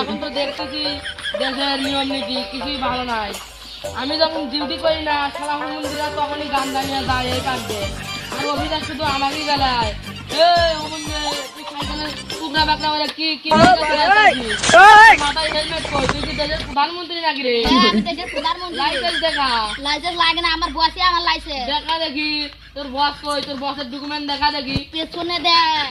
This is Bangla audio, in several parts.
এখন তো দেখতেছি দেশের নিয়ম নীতি কিছুই ভালো নাই। আমি যখন ডিউটি করি না সালাম মন্দিরা তখনই গান জানিয়ে যায় এই কাঁদবে, আর অভিযোগ শুধু আমারই বেলায়। তুই সাইকেলে টুকরা বাকরা বলে কি কি মাথায় হেলমেট কর, তুই কি দেশের প্রধানমন্ত্রী নাকি রে? আমি দেশের প্রধানমন্ত্রী। লাইসেন্স দেখা। লাইসেন্স লাগে না, আমার বসে আমার লাইসেন্স দেখা দেখি তোর বস কই, তোর বসের ডকুমেন্ট দেখা দেখি। পেছনে দেখ।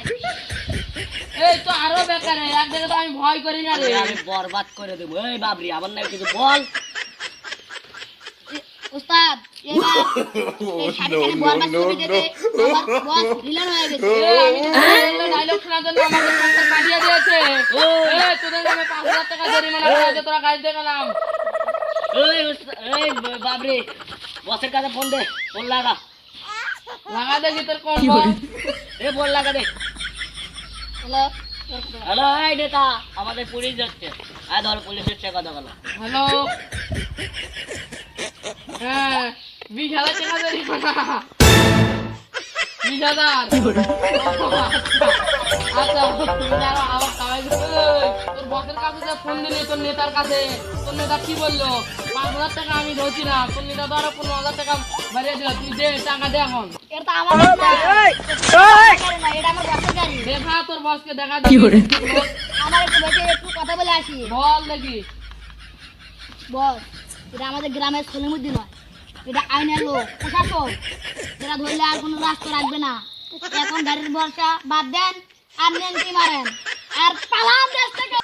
এই তো আরো বেকার রে, এক জায়গায় তো আমি ভয় করি না রে। আমি বরবাদ করে দেবো। এই বাবরি আবার না কিছু বল। উস্তাদ এবার এই শাড়ি খালি বরবাদ করে দিতে আমার বস ভিলেন হয়ে গেছে। আমি তো ডায়লগ শোনার জন্য আমাকে সংসার পাঠিয়ে দিয়েছে। এই তোদের নামে 5,000 টাকা জরিমানা করেছে, তোরা গাড়ি থেকে নাম। এই বাবরি বসের কাছে ফোন দে, ফোন লাগা লাগা দেখি তোর কোন বল। ফোন লাগা দে। হ্যালো হ্যালো, এই নেতা আমাদের পুলিশ যাচ্ছে। আর ধর পুলিশের চেয়ে কথা বলো। হ্যালো, হ্যাঁ 20,000 টাকা জরিমানা। 20,000। আচ্ছা তুমি যারা আবার কামাই করতে, তোর বসের কাছে যে ফোন দিলি তোর নেতার কাছে, তোর নেতা কি বললো? 5,000 টাকা আমি ধরছি না, তোর নেতা তো আরো 15,000 টাকা বাড়িয়ে দিল। তুই দে টাকা দে এখন। এটা আমার গাড়ি না, এটা আমার বসের গাড়ি। দেখা তোর বসকে দেখা দেখি। আমার একটু বেশি একটু কথা বলে আসি। বল দেখি। বস এটা আমাদের গ্রামের সলিমুদ্দিন নয়, এটা আইনের লোক প্রশাসন, যেটা ধরলে আর কোনো রাস্তা রাখবে না। এখন গাড়ির ভরসা বাদ দেন আর নেন্টি মারেন আর পালান দেশ থেকে।